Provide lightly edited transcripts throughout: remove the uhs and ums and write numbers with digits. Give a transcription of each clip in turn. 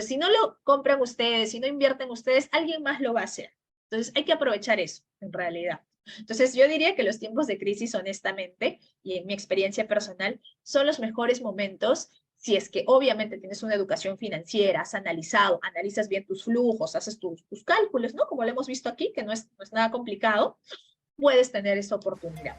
Si no lo compran ustedes, si no invierten ustedes, alguien más lo va a hacer. Entonces hay que aprovechar eso, en realidad. Entonces yo diría que los tiempos de crisis, honestamente, y en mi experiencia personal, son los mejores momentos si es que obviamente tienes una educación financiera, has analizado, analizas bien tus flujos, haces tus cálculos, ¿no? Como lo hemos visto aquí, que no es nada complicado, puedes tener esa oportunidad.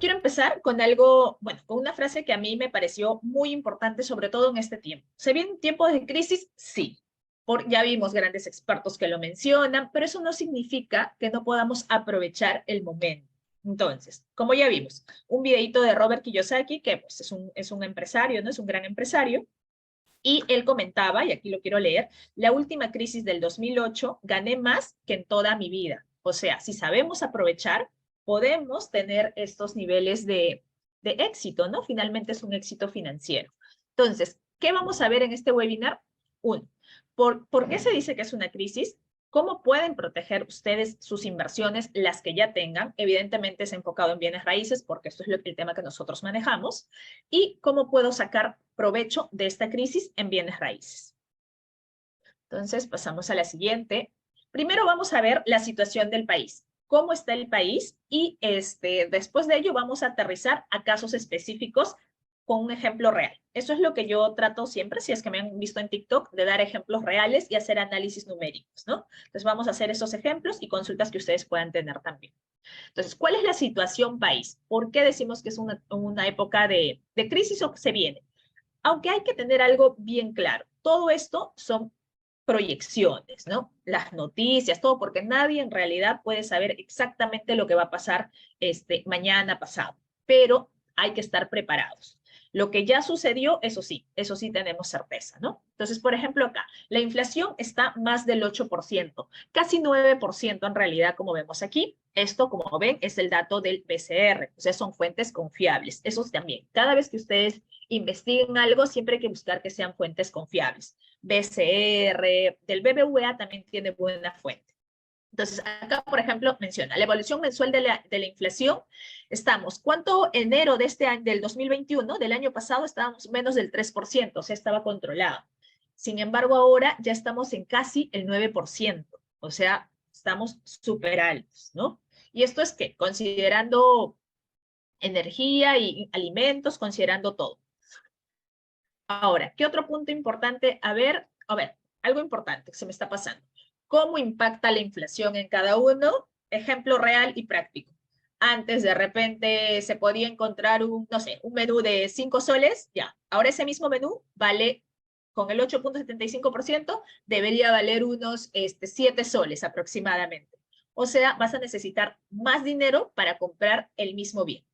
Quiero empezar con algo, bueno, con una frase que a mí me pareció muy importante, sobre todo en este tiempo. ¿Se vienen tiempos de crisis? Sí. Ya vimos grandes expertos que lo mencionan, pero eso no significa que no podamos aprovechar el momento. Entonces, como ya vimos, un videito de Robert Kiyosaki, que pues, es un empresario, ¿no? Es un gran empresario, y él comentaba, y aquí lo quiero leer, la última crisis del 2008, gané más que en toda mi vida. O sea, si sabemos aprovechar, podemos tener estos niveles de éxito, ¿no? Finalmente es un éxito financiero. Entonces, ¿qué vamos a ver en este webinar? Uno, ¿por qué se dice que es una crisis? ¿Cómo pueden proteger ustedes sus inversiones, las que ya tengan? Evidentemente es enfocado en bienes raíces, porque esto es el tema que nosotros manejamos. ¿Y cómo puedo sacar provecho de esta crisis en bienes raíces? Entonces, pasamos a la siguiente. Primero vamos a ver la situación del país. ¿Cómo está el país? Y después de ello vamos a aterrizar a casos específicos con un ejemplo real. Eso es lo que yo trato siempre, si es que me han visto en TikTok, de dar ejemplos reales y hacer análisis numéricos, ¿no? Entonces vamos a hacer esos ejemplos y consultas que ustedes puedan tener también. Entonces, ¿cuál es la situación país? ¿Por qué decimos que es una época de crisis o que se viene? Aunque hay que tener algo bien claro. Todo esto son proyecciones, ¿no? Las noticias, todo, porque nadie en realidad puede saber exactamente lo que va a pasar mañana, pasado, pero hay que estar preparados. Lo que ya sucedió, eso sí tenemos certeza, ¿no? Entonces, por ejemplo, acá, la inflación está más del 8%, casi 9% en realidad, como vemos aquí. Esto, como ven, es el dato del BCR, o sea, son fuentes confiables. Eso también, cada vez que ustedes investiguen algo, siempre hay que buscar que sean fuentes confiables. BCR, del BBVA también tiene buena fuente. Entonces, acá, por ejemplo, menciona la evolución mensual de la inflación. Estamos, ¿cuánto enero de este año, del 2021, del año pasado, estábamos menos del 3%, o sea, estaba controlado. Sin embargo, ahora ya estamos en casi el 9%, o sea, estamos súper altos, ¿no? Y esto es que, considerando energía y alimentos, considerando todo. Ahora, ¿qué otro punto importante? A ver, algo importante que se me está pasando. ¿Cómo impacta la inflación en cada uno? Ejemplo real y práctico. Antes de repente se podía encontrar no sé, un menú de 5 soles, ya. Ahora ese mismo menú vale, con el 8,75%, debería valer unos 7 soles aproximadamente. O sea, vas a necesitar más dinero para comprar el mismo bien.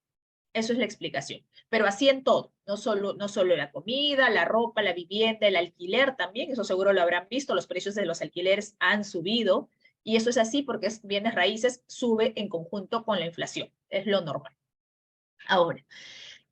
Eso es la explicación. Pero así en todo, no solo la comida, la ropa, la vivienda, el alquiler también, eso seguro lo habrán visto, los precios de los alquileres han subido, y eso es así porque bienes raíces sube en conjunto con la inflación, es lo normal. Ahora,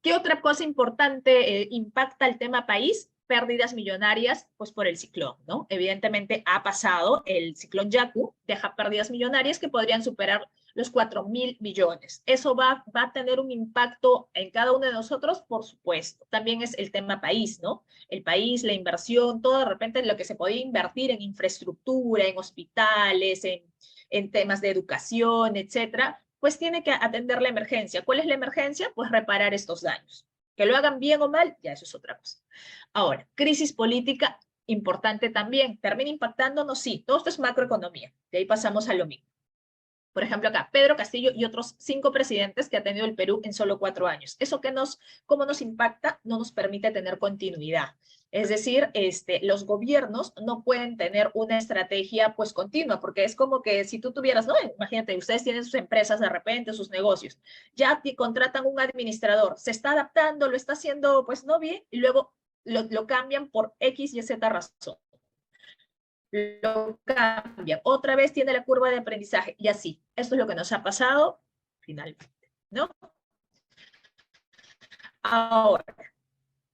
¿qué otra cosa importante impacta el tema país? Pérdidas millonarias, pues por el ciclón, ¿no? Evidentemente ha pasado, el ciclón Yaku deja pérdidas millonarias que podrían superar los 4.000 millones. ¿Eso va a tener un impacto en cada uno de nosotros? Por supuesto. También es el tema país, ¿no? El país, la inversión, todo de repente lo que se podía invertir en infraestructura, en hospitales, en temas de educación, etcétera, pues tiene que atender la emergencia. ¿Cuál es la emergencia? Pues reparar estos daños. Que lo hagan bien o mal, ya eso es otra cosa. Ahora, crisis política, importante también. ¿Termina impactándonos? Sí, todo esto es macroeconomía. De ahí pasamos a lo mismo. Por ejemplo, acá, Pedro Castillo y otros 5 presidentes que ha tenido el Perú en solo 4 años. ¿Eso cómo nos impacta? No nos permite tener continuidad. Es decir, los gobiernos no pueden tener una estrategia pues continua, porque es como que si tú tuvieras, ¿no? Imagínate, ustedes tienen sus empresas de repente, sus negocios, ya contratan un administrador, se está adaptando, lo está haciendo pues no bien, y luego lo cambian por X y Z razón. Lo cambian, otra vez tiene la curva de aprendizaje, y así. Esto es lo que nos ha pasado finalmente, ¿no? Ahora,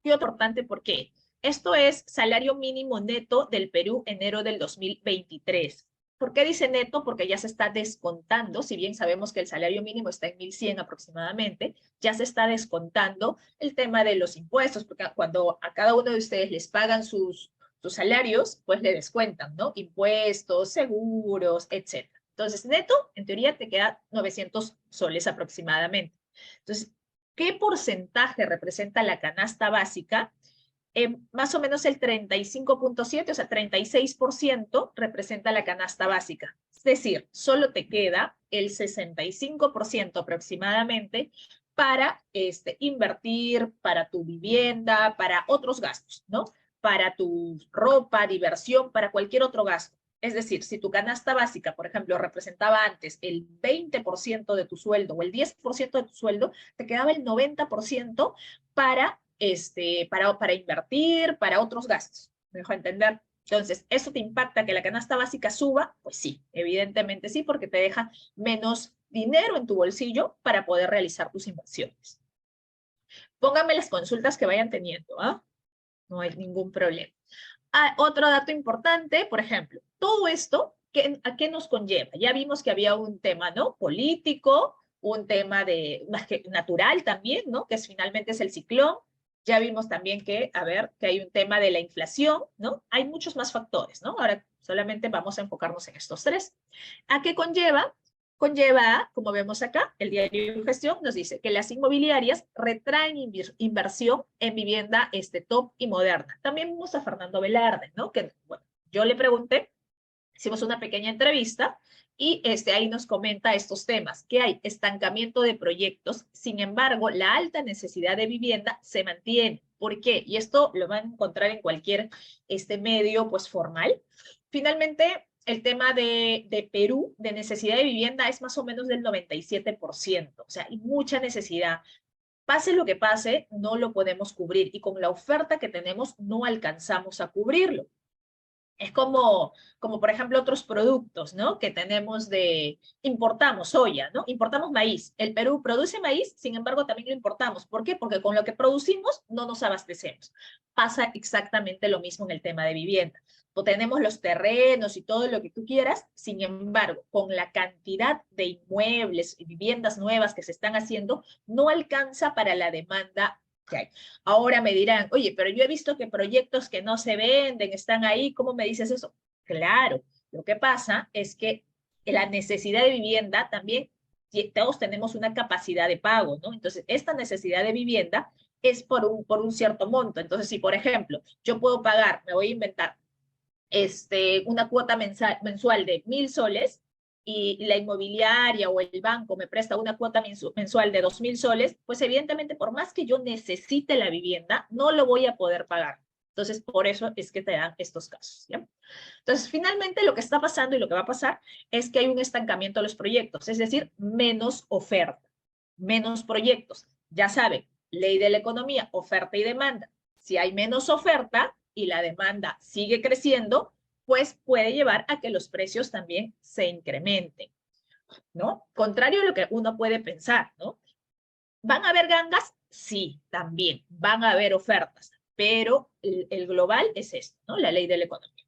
qué importante, ¿por qué? Esto es salario mínimo neto del Perú enero del 2023. ¿Por qué dice neto? Porque ya se está descontando, si bien sabemos que el salario mínimo está en 1.100 aproximadamente, ya se está descontando el tema de los impuestos, porque cuando a cada uno de ustedes les pagan sus salarios, pues le descuentan, ¿no? Impuestos, seguros, etcétera. Entonces, neto, en teoría, te queda 900 soles aproximadamente. Entonces, ¿qué porcentaje representa la canasta básica? Más o menos el 35.7, o sea, 36% representa la canasta básica. Es decir, solo te queda el 65% aproximadamente para invertir, para tu vivienda, para otros gastos, ¿no? Para tu ropa, diversión, para cualquier otro gasto. Es decir, si tu canasta básica, por ejemplo, representaba antes el 20% de tu sueldo o el 10% de tu sueldo, te quedaba el 90% para invertir, para otros gastos. ¿Me dejo entender? Entonces, ¿eso te impacta que la canasta básica suba? Pues sí, evidentemente sí, porque te deja menos dinero en tu bolsillo para poder realizar tus inversiones. Pónganme las consultas que vayan teniendo, ¿ah? No hay ningún problema. Otro dato importante, por ejemplo, todo esto, ¿a qué nos conlleva? Ya vimos que había un tema, ¿no? Político, un tema natural también, ¿no? Que finalmente es el ciclón. Ya vimos también que, que hay un tema de la inflación, ¿no? Hay muchos más factores, ¿no? Ahora solamente vamos a enfocarnos en estos tres. ¿A qué conlleva? Conlleva, como vemos acá, el diario de gestión nos dice que las inmobiliarias retraen inversión en vivienda top y moderna. También vimos a Fernando Velarde, ¿no? Que, bueno, yo le pregunté, hicimos una pequeña entrevista y ahí nos comenta estos temas, que hay estancamiento de proyectos, sin embargo, la alta necesidad de vivienda se mantiene. ¿Por qué? Y esto lo van a encontrar en cualquier medio pues formal. Finalmente, el tema de Perú, de necesidad de vivienda, es más o menos del 97%, o sea, hay mucha necesidad. Pase lo que pase, no lo podemos cubrir y con la oferta que tenemos no alcanzamos a cubrirlo. Es como por ejemplo otros productos, ¿no? Que tenemos importamos soya, ¿no? Importamos maíz. El Perú produce maíz, sin embargo también lo importamos. ¿Por qué? Porque con lo que producimos no nos abastecemos. Pasa exactamente lo mismo en el tema de vivienda. O tenemos los terrenos y todo lo que tú quieras, sin embargo, con la cantidad de inmuebles y viviendas nuevas que se están haciendo, no alcanza para la demanda que hay. Ahora me dirán, oye, pero yo he visto que proyectos que no se venden están ahí, ¿cómo me dices eso? Claro, lo que pasa es que la necesidad de vivienda también, todos tenemos una capacidad de pago, ¿no? Entonces, esta necesidad de vivienda es por un cierto monto. Entonces, si por ejemplo, yo puedo pagar, me voy a inventar, una cuota mensual de 1.000 soles, y la inmobiliaria o el banco me presta una cuota mensual de 2.000 soles, pues evidentemente por más que yo necesite la vivienda, no lo voy a poder pagar. Entonces, por eso es que te dan estos casos, ¿ya? Entonces, finalmente lo que está pasando y lo que va a pasar es que hay un estancamiento de los proyectos, es decir, menos oferta, menos proyectos. Ya saben, ley de la economía, oferta y demanda. Si hay menos oferta y la demanda sigue creciendo, pues puede llevar a que los precios también se incrementen, ¿no? Contrario a lo que uno puede pensar, ¿no? ¿Van a haber gangas? Sí, también. Van a haber ofertas, pero el global es esto, ¿no? La ley de la economía.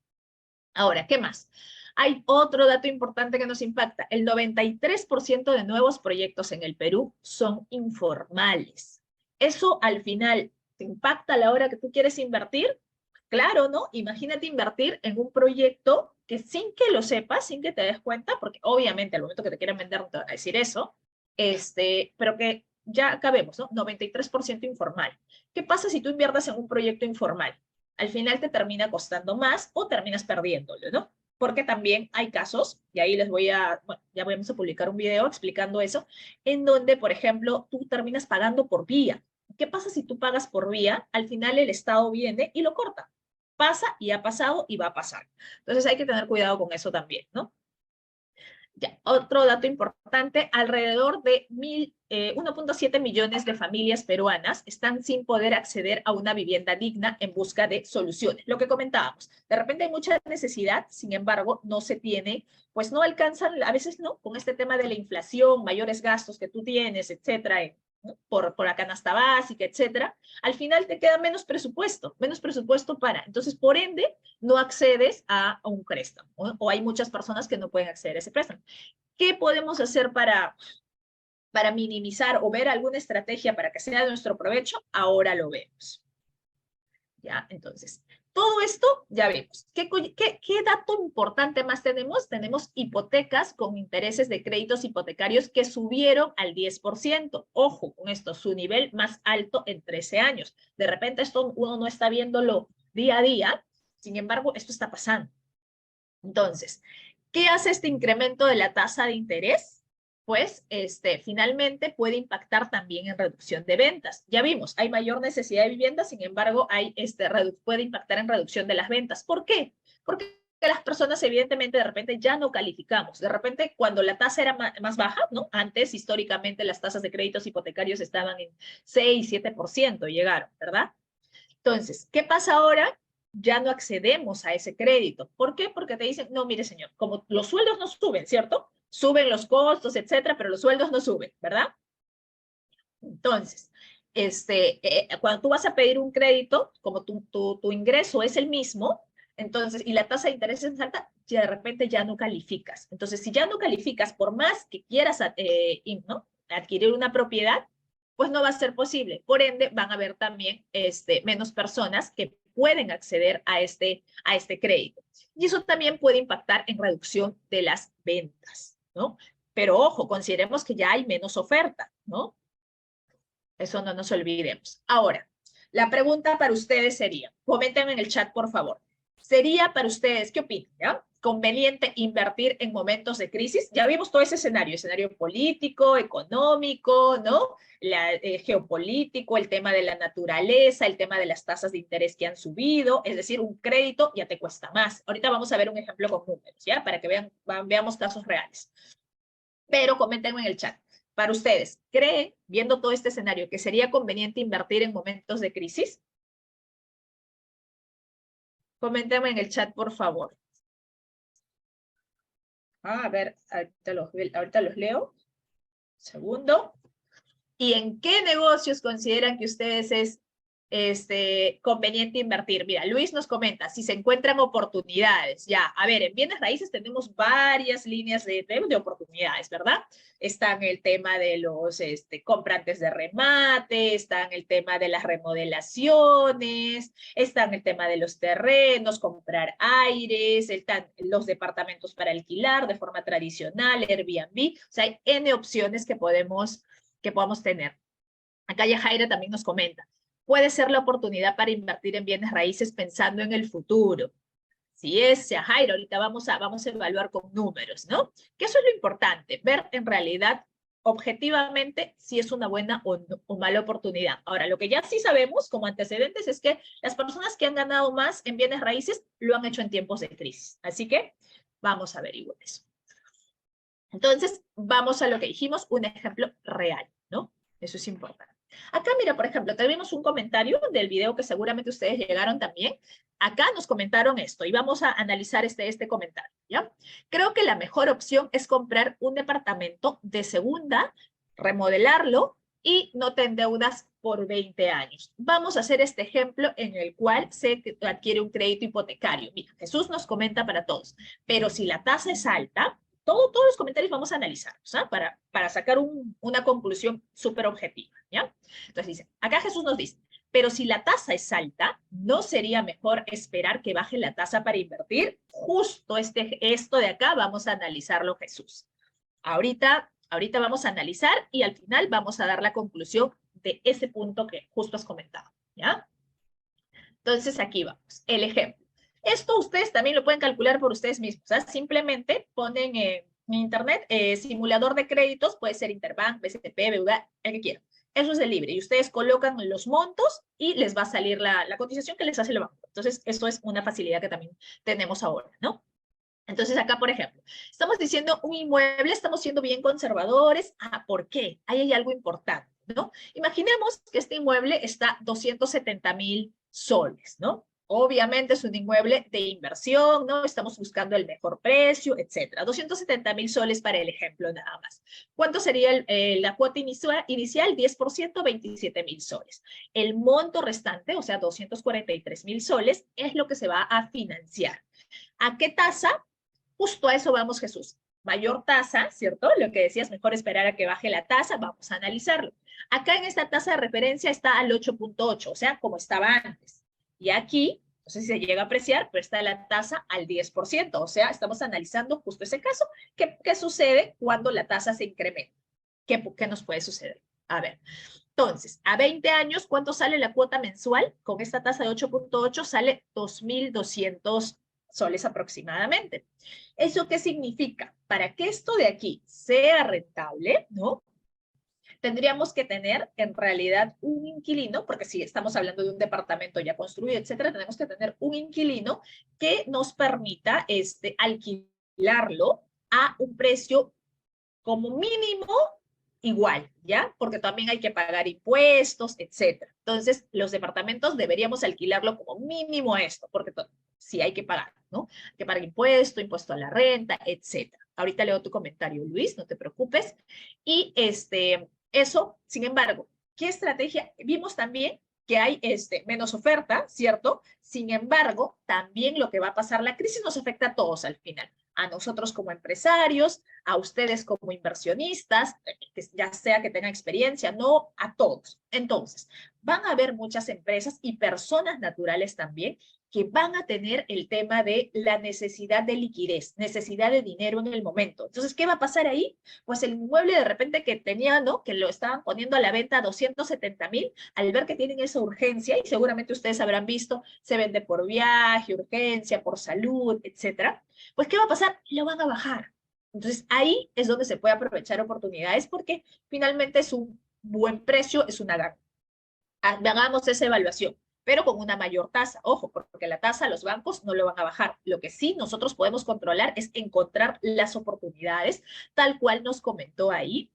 Ahora, ¿qué más? Hay otro dato importante que nos impacta. El 93% de nuevos proyectos en el Perú son informales. Eso al final te impacta a la hora que tú quieres invertir. Claro, ¿no? Imagínate invertir en un proyecto que sin que lo sepas, sin que te des cuenta, porque obviamente al momento que te quieran vender no te van a decir eso, pero que ya acabemos, ¿no? 93% informal. ¿Qué pasa si tú inviertes en un proyecto informal? Al final te termina costando más o terminas perdiéndolo, ¿no? Porque también hay casos, y ahí bueno, ya vamos a publicar un video explicando eso, en donde, por ejemplo, tú terminas pagando por vía. ¿Qué pasa si tú pagas por vía? Al final el Estado viene y lo corta. Pasa y ha pasado y va a pasar. Entonces hay que tener cuidado con eso también, ¿no? Ya, otro dato importante, alrededor de 1.7 millones de familias peruanas están sin poder acceder a una vivienda digna en busca de soluciones. Lo que comentábamos, de repente hay mucha necesidad, sin embargo, no se tiene, pues no alcanzan, a veces no, con este tema de la inflación, mayores gastos que tú tienes, etcétera, ¿no? Por la canasta básica, etcétera, al final te queda menos presupuesto para. Entonces, por ende, no accedes a un préstamo, ¿no? O hay muchas personas que no pueden acceder a ese préstamo. ¿Qué podemos hacer para minimizar o ver alguna estrategia para que sea de nuestro provecho? Ahora lo vemos. ¿Ya? Entonces, todo esto ya vemos. ¿Qué dato importante más tenemos? Tenemos hipotecas con intereses de créditos hipotecarios que subieron al 10%. Ojo con esto, su nivel más alto en 13 años. De repente esto uno no está viéndolo día a día, sin embargo, esto está pasando. Entonces, ¿qué hace este incremento de la tasa de interés? Pues finalmente puede impactar también en reducción de ventas. Ya vimos, hay mayor necesidad de vivienda, sin embargo, puede impactar en reducción de las ventas. ¿Por qué? Porque las personas evidentemente de repente ya no calificamos. De repente cuando la tasa era más baja, ¿no? Antes históricamente las tasas de créditos hipotecarios estaban en 6, 7%, llegaron, ¿verdad? Entonces, ¿qué pasa ahora? Ya no accedemos a ese crédito. ¿Por qué? Porque te dicen, no, mire señor, como los sueldos no suben, ¿cierto? Suben los costos, etcétera, pero los sueldos no suben, ¿verdad? Entonces, cuando tú vas a pedir un crédito, como tu ingreso es el mismo, entonces, y la tasa de interés es alta, ya de repente ya no calificas. Entonces, si ya no calificas, por más que quieras ¿no? adquirir una propiedad, pues no va a ser posible. Por ende, van a haber también menos personas que pueden acceder a este crédito. Y eso también puede impactar en reducción de las ventas, ¿no? Pero ojo, consideremos que ya hay menos oferta, ¿no? Eso no nos olvidemos. Ahora, la pregunta para ustedes sería, comenten en el chat, por favor. ¿Sería para ustedes, qué opinan, ya? ¿Conveniente invertir en momentos de crisis? Ya vimos todo ese escenario político, económico, ¿no? Geopolítico, el tema de la naturaleza, el tema de las tasas de interés que han subido, es decir, un crédito ya te cuesta más. Ahorita vamos a ver un ejemplo con números, ¿ya? Para que veamos casos reales. Pero comenten en el chat. Para ustedes, ¿creen, viendo todo este escenario, que sería conveniente invertir en momentos de crisis? Coméntenme en el chat, por favor. A ver, ahorita los leo. Segundo. ¿Y en qué negocios consideran que ustedes es conveniente invertir? Mira, Luis nos comenta, si se encuentran oportunidades. Ya, a ver, en bienes raíces tenemos varias líneas de oportunidades, ¿verdad? Están el tema de los comprantes de remate, están el tema de las remodelaciones, están el tema de los terrenos, comprar aires, los departamentos para alquilar de forma tradicional, Airbnb. O sea, hay N opciones que podamos tener. Acá Yajaira también nos comenta, puede ser la oportunidad para invertir en bienes raíces pensando en el futuro. Si es, Yajaira, ahorita vamos a evaluar con números, ¿no? Que eso es lo importante, ver en realidad, objetivamente, si es una buena o mala oportunidad. Ahora, lo que ya sí sabemos como antecedentes es que las personas que han ganado más en bienes raíces lo han hecho en tiempos de crisis. Así que vamos a averiguar eso. Entonces, vamos a lo que dijimos, un ejemplo real, ¿no? Eso es importante. Acá, mira, por ejemplo, tenemos un comentario del video que seguramente ustedes llegaron también. Acá nos comentaron esto y vamos a analizar este comentario, ¿ya? Creo que la mejor opción es comprar un departamento de segunda, remodelarlo y no te endeudas por 20 años. Vamos a hacer este ejemplo en el cual se adquiere un crédito hipotecario. Mira, Jesús nos comenta para todos, pero si la tasa es alta, todos los comentarios vamos a analizarlos, ¿ah? Para sacar una conclusión súper objetiva, ¿ya? Entonces dice, acá Jesús nos dice, pero si la tasa es alta, ¿no sería mejor esperar que baje la tasa para invertir? Justo esto de acá vamos a analizarlo, Jesús. Ahorita vamos a analizar y al final vamos a dar la conclusión de ese punto que justo has comentado, ¿ya? Entonces aquí vamos, el ejemplo. Esto ustedes también lo pueden calcular por ustedes mismos. ¿Ah? Simplemente ponen en internet simulador de créditos, puede ser Interbank, BCP, BBVA, el que quieran. Eso es de libre y ustedes colocan los montos y les va a salir la cotización que les hace el banco. Entonces, eso es una facilidad que también tenemos ahora, ¿no? Entonces, acá, por ejemplo, estamos diciendo un inmueble, estamos siendo bien conservadores. ¿Por qué? Ahí hay algo importante, ¿no? Imaginemos que este inmueble está 270,000 soles, ¿no? Obviamente es un inmueble de inversión, ¿no? Estamos buscando el mejor precio, etcétera. 270.000 soles para el ejemplo nada más. ¿Cuánto sería la cuota inicial? 10%, 27.000 soles. El monto restante, o sea, 243.000 soles, es lo que se va a financiar. ¿A qué tasa? Justo a eso vamos, Jesús. Mayor tasa, ¿cierto? Lo que decías, mejor esperar a que baje la tasa, vamos a analizarlo. Acá en esta tasa de referencia está al 8.8, o sea, como estaba antes. Y aquí, no sé si se llega a apreciar, pero está la tasa al 10%, o sea, estamos analizando justo ese caso. ¿Qué sucede cuando la tasa se incrementa? ¿Qué nos puede suceder? A ver, entonces, a 20 años, ¿cuánto sale la cuota mensual? Con esta tasa de 8.8 sale 2.200 soles aproximadamente. ¿Eso qué significa? Para que esto de aquí sea rentable, ¿no? Tendríamos que tener en realidad un inquilino, porque si estamos hablando de un departamento ya construido, etcétera, tenemos que tener un inquilino que nos permita alquilarlo a un precio como mínimo igual, ¿ya? Porque también hay que pagar impuestos, etcétera. Entonces, los departamentos deberíamos alquilarlo como mínimo esto, porque sí hay que pagar, ¿no? Hay que pagar impuesto a la renta, etcétera. Ahorita leo tu comentario, Luis, no te preocupes. Y eso, sin embargo, ¿qué estrategia? Vimos también que hay menos oferta, ¿cierto? Sin embargo, también lo que va a pasar, la crisis nos afecta a todos al final, a nosotros como empresarios, a ustedes como inversionistas, ya sea que tengan experiencia, no a todos. Entonces, van a haber muchas empresas y personas naturales también que van a tener el tema de la necesidad de liquidez, necesidad de dinero en el momento. Entonces, ¿qué va a pasar ahí? Pues el inmueble de repente que tenía, ¿no? Que lo estaban poniendo a la venta a 270.000, al ver que tienen esa urgencia, y seguramente ustedes habrán visto, se vende por viaje, urgencia, por salud, etcétera. Pues, ¿qué va a pasar? Lo van a bajar. Entonces, ahí es donde se puede aprovechar oportunidades porque finalmente es un buen precio, es una gana. Hagamos esa evaluación, pero con una mayor tasa. Ojo, porque la tasa los bancos no lo van a bajar. Lo que sí nosotros podemos controlar es encontrar las oportunidades, tal cual nos comentó ahí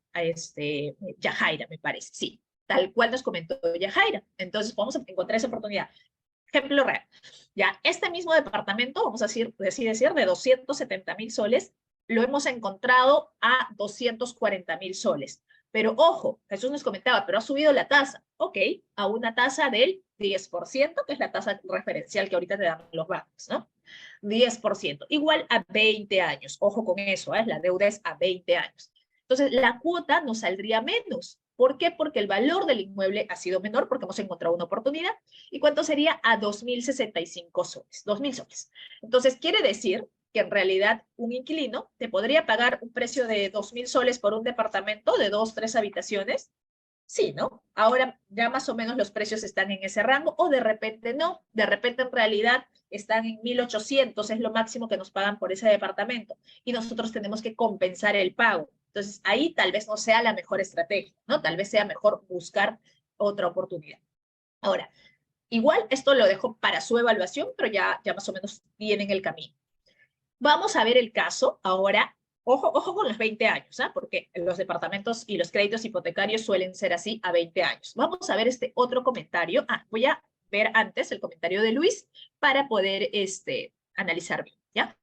Yajaira, me parece. Sí, tal cual nos comentó Yajaira. Entonces, vamos a encontrar esa oportunidad. Ejemplo real. Ya, este mismo departamento, vamos a decir, de 270.000 soles, lo hemos encontrado a 240.000 soles. Pero ojo, Jesús nos comentaba, pero ha subido la tasa. Ok, a una tasa del 10%, que es la tasa referencial que ahorita te dan los bancos, ¿no? 10%, igual a 20 años. Ojo con eso, ¿eh? La deuda es a 20 años. Entonces, la cuota nos saldría menos. ¿Por qué? Porque el valor del inmueble ha sido menor, porque hemos encontrado una oportunidad. ¿Y cuánto sería? A 2.065 soles, 2.000 soles. Entonces, quiere decir que en realidad un inquilino te podría pagar un precio de 2.000 soles por un departamento de 2, 3 habitaciones. Sí, ¿no? Ahora ya más o menos los precios están en ese rango, o de repente no, de repente en realidad están en 1.800, es lo máximo que nos pagan por ese departamento, y nosotros tenemos que compensar el pago. Entonces ahí tal vez no sea la mejor estrategia, ¿no? Tal vez sea mejor buscar otra oportunidad. Ahora, igual esto lo dejo para su evaluación, pero ya más o menos viene en el camino. Vamos a ver el caso ahora. Ojo con los 20 años, ¿ah? Porque los departamentos y los créditos hipotecarios suelen ser así a 20 años. Vamos a ver este otro comentario. Voy a ver antes el comentario de Luis para poder analizar bien, ¿ya?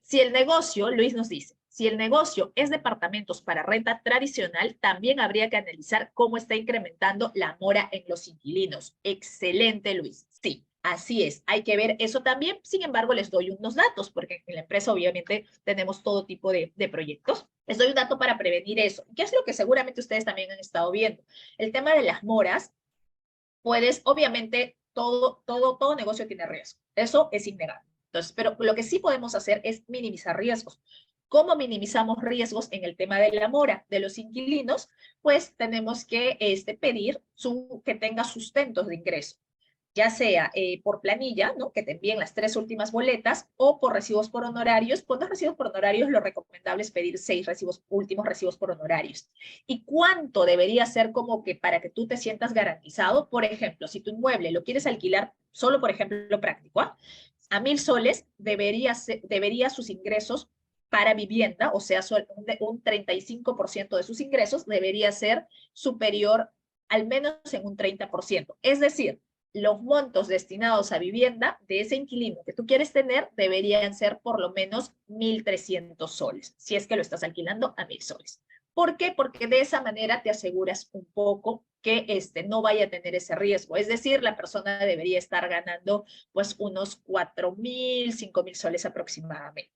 Si el negocio, Luis nos dice, si el negocio es departamentos para renta tradicional, también habría que analizar cómo está incrementando la mora en los inquilinos. Excelente, Luis. Sí, así es. Hay que ver eso también. Sin embargo, les doy unos datos, porque en la empresa obviamente tenemos todo tipo de proyectos. Les doy un dato para prevenir eso. ¿Qué es lo que seguramente ustedes también han estado viendo? El tema de las moras, obviamente, todo negocio tiene riesgo. Eso es innegable. Entonces, pero lo que sí podemos hacer es minimizar riesgos. ¿Cómo minimizamos riesgos en el tema de la mora de los inquilinos? Pues tenemos que pedir que tenga sustentos de ingreso, ya sea por planilla, ¿no? Que te envíen las 3 últimas boletas, o por recibos por honorarios. Cuando es recibos por honorarios, lo recomendable es pedir 6 últimos recibos por honorarios. ¿Y cuánto debería ser como que para que tú te sientas garantizado? Por ejemplo, si tu inmueble lo quieres alquilar, solo por ejemplo práctico, a 1.000 soles debería sus ingresos para vivienda, o sea, un 35% de sus ingresos debería ser superior al menos en un 30%. Es decir, los montos destinados a vivienda de ese inquilino que tú quieres tener deberían ser por lo menos 1.300 soles, si es que lo estás alquilando a 1.000 soles. ¿Por qué? Porque de esa manera te aseguras un poco que no vaya a tener ese riesgo. Es decir, la persona debería estar ganando pues unos 4.000, 5.000 soles aproximadamente.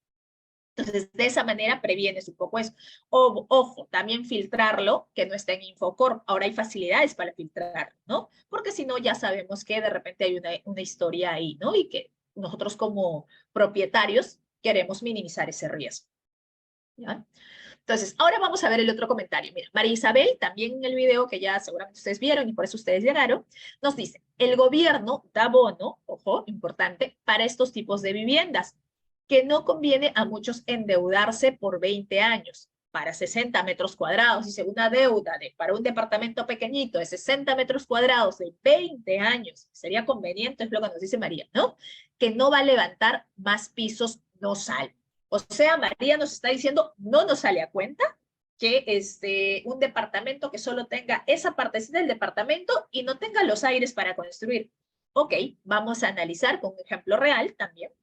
Entonces, de esa manera previenes un poco eso. Ojo, también filtrarlo, que no está en Infocorp. Ahora hay facilidades para filtrar, ¿no? Porque si no, ya sabemos que de repente hay una historia ahí, ¿no? Y que nosotros como propietarios queremos minimizar ese riesgo. ¿Ya? Entonces, ahora vamos a ver el otro comentario. Mira, María Isabel, también en el video que ya seguramente ustedes vieron y por eso ustedes llegaron, nos dice, el gobierno da bono, ojo, importante, para estos tipos de viviendas, que no conviene a muchos endeudarse por 20 años para 60 metros cuadrados. Dice, una deuda para un departamento pequeñito de 60 metros cuadrados de 20 años, sería conveniente, es lo que nos dice María, ¿no? Que no va a levantar más pisos, no sale. O sea, María nos está diciendo, no nos sale a cuenta que un departamento que solo tenga esa partecita del departamento y no tenga los aires para construir. Ok, vamos a analizar con un ejemplo real también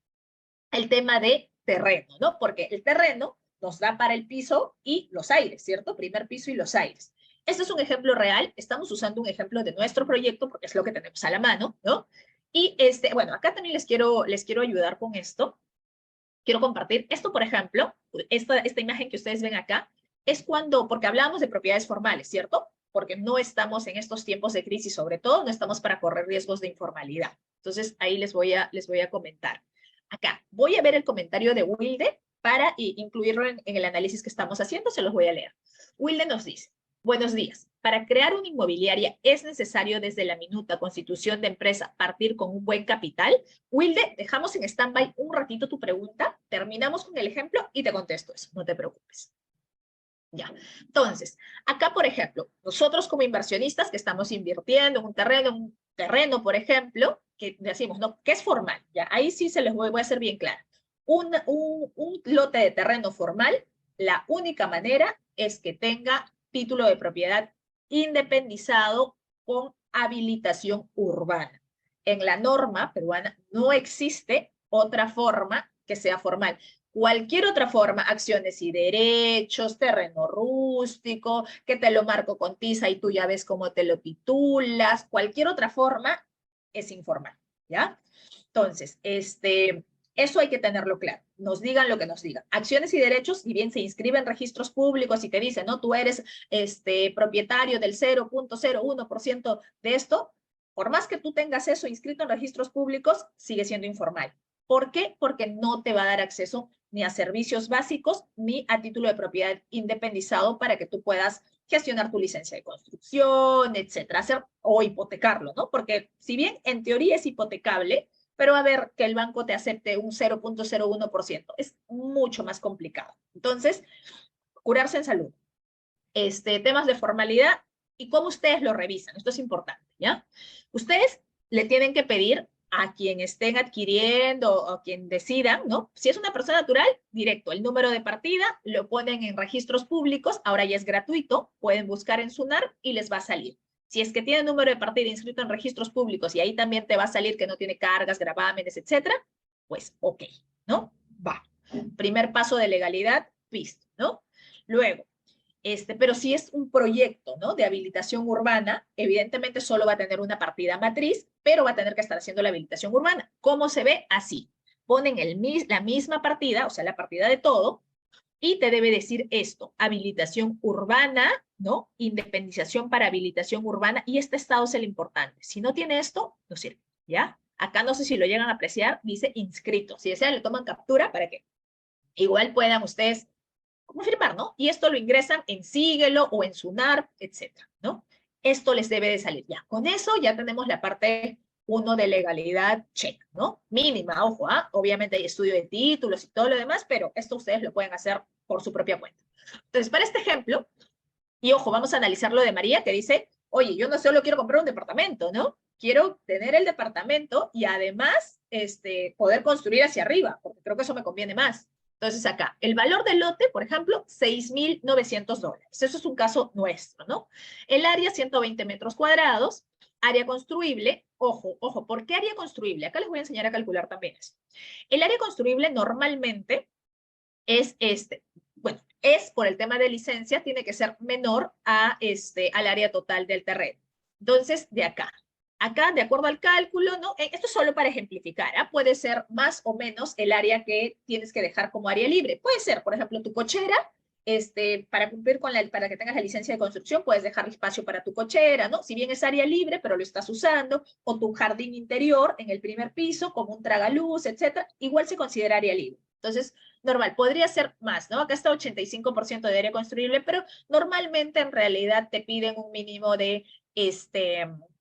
el tema de terreno, ¿no? Porque el terreno nos da para el piso y los aires, ¿cierto? Primer piso y los aires. Este es un ejemplo real, estamos usando un ejemplo de nuestro proyecto porque es lo que tenemos a la mano, ¿no? Y bueno, acá también les quiero ayudar con esto. Quiero compartir esto, por ejemplo, esta imagen que ustedes ven acá, es porque hablábamos de propiedades formales, ¿cierto? Porque no estamos en estos tiempos de crisis, sobre todo, no estamos para correr riesgos de informalidad. Entonces, ahí les voy a comentar. Acá, voy a ver el comentario de Wilde para incluirlo en el análisis que estamos haciendo, se los voy a leer. Wilde nos dice, buenos días. Para crear una inmobiliaria es necesario desde la minuta constitución de empresa partir con un buen capital. Wilde, dejamos en stand-by un ratito tu pregunta, terminamos con el ejemplo y te contesto eso, no te preocupes. Ya, entonces, acá, por ejemplo, nosotros como inversionistas que estamos invirtiendo en un terreno, por ejemplo, que decimos, ¿no? ¿Qué es formal? Ya, ahí sí se les voy a hacer bien claro. Un lote de terreno formal, la única manera es que tenga título de propiedad independizado con habilitación urbana. En la norma peruana no existe otra forma que sea formal. Cualquier otra forma, acciones y derechos, terreno rústico, que te lo marco con tiza y tú ya ves cómo te lo titulas, cualquier otra forma es informal, ¿ya? Entonces, eso hay que tenerlo claro. Nos digan lo que nos digan. Acciones y derechos, si bien se inscriben en registros públicos y te dicen, no, tú eres propietario del 0.01% de esto, por más que tú tengas eso inscrito en registros públicos, sigue siendo informal. ¿Por qué? Porque no te va a dar acceso ni a servicios básicos, ni a título de propiedad independizado para que tú puedas gestionar tu licencia de construcción, etcétera, o hipotecarlo, ¿no? Porque si bien en teoría es hipotecable, pero a ver que el banco te acepte un 0.01%, es mucho más complicado. Entonces, curarse en salud. Temas de formalidad y cómo ustedes lo revisan, esto es importante, ¿ya? Ustedes le tienen que pedir a quien estén adquiriendo o a quien decidan, ¿no? Si es una persona natural, directo, el número de partida, lo ponen en registros públicos, ahora ya es gratuito, pueden buscar en SUNAR y les va a salir. Si es que tiene número de partida inscrito en registros públicos y ahí también te va a salir que no tiene cargas, gravámenes, etcétera, pues ok, ¿no? Va. Primer paso de legalidad, visto, ¿no? Luego, pero si es un proyecto, ¿no? De habilitación urbana, evidentemente solo va a tener una partida matriz, pero va a tener que estar haciendo la habilitación urbana. ¿Cómo se ve? Así. Ponen la misma partida, o sea, la partida de todo, y te debe decir esto, habilitación urbana, ¿no? Independización para habilitación urbana, y este estado es el importante. Si no tiene esto, no sirve, ¿ya? Acá no sé si lo llegan a apreciar, dice inscrito. Si desean, le toman captura para que igual puedan ustedes confirmar, ¿no? Y esto lo ingresan en Síguelo o en Sunar, etcétera, ¿no? Esto les debe de salir ya. Con eso ya tenemos la parte 1 de legalidad check, ¿no? Mínima, ojo, ¿ah? Obviamente hay estudio de títulos y todo lo demás, pero esto ustedes lo pueden hacer por su propia cuenta. Entonces, para este ejemplo, y ojo, vamos a analizar lo de María, que dice, oye, yo no solo quiero comprar un departamento, ¿no? Quiero tener el departamento y además poder construir hacia arriba, porque creo que eso me conviene más. Entonces acá, el valor del lote, por ejemplo, $6.900. Eso es un caso nuestro, ¿no? El área, 120 metros cuadrados. área construible, ojo, ¿por qué área construible? Acá les voy a enseñar a calcular también eso. El área construible normalmente es bueno, es por el tema de licencia, tiene que ser menor al área total del terreno. Entonces, de acá. Acá, de acuerdo al cálculo, ¿no? Esto es solo para ejemplificar, ¿ah? Puede ser más o menos el área que tienes que dejar como área libre. Puede ser, por ejemplo, tu cochera, para cumplir con para que tengas la licencia de construcción, puedes dejar espacio para tu cochera, ¿no? Si bien es área libre, pero lo estás usando, o tu jardín interior en el primer piso, como un tragaluz, etcétera, igual se considera área libre. Entonces, normal, podría ser más, ¿no? Acá está 85% de área construible, pero normalmente en realidad te piden un mínimo de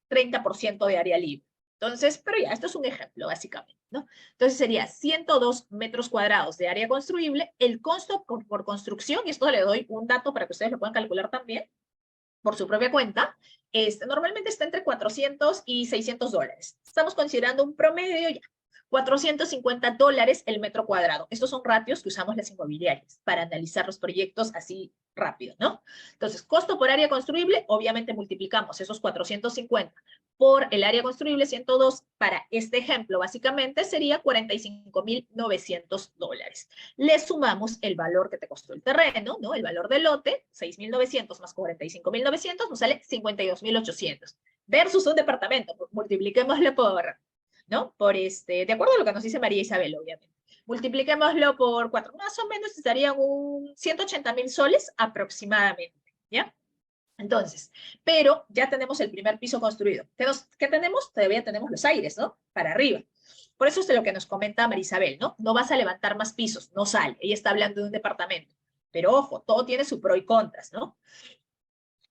30% de área libre. Entonces, pero ya, esto es un ejemplo, básicamente, ¿no? Entonces sería 102 metros cuadrados de área construible, el costo por construcción, y esto le doy un dato para que ustedes lo puedan calcular también, por su propia cuenta, normalmente está entre 400 y 600 dólares. Estamos considerando un promedio ya, $450 el metro cuadrado. Estos son ratios que usamos las inmobiliarias para analizar los proyectos así rápido, ¿no? Entonces, costo por área construible, obviamente multiplicamos esos 450 por el área construible 102, para este ejemplo, básicamente sería $45,900. Le sumamos el valor que te costó el terreno, ¿no? El valor del lote, 6,900 más 45,900, nos sale 52,800. Versus un departamento, multipliquémoslo por, ¿no? De acuerdo a lo que nos dice María Isabel, obviamente. Multipliquémoslo por 4, más o menos estarían 180,000 soles aproximadamente, ¿ya? Entonces, pero ya tenemos el primer piso construido. ¿Qué tenemos? Todavía tenemos los aires, ¿no? Para arriba. Por eso es de lo que nos comenta Marisabel, ¿no? No vas a levantar más pisos, no sale. Ella está hablando de un departamento. Pero ojo, todo tiene su pro y contras, ¿no?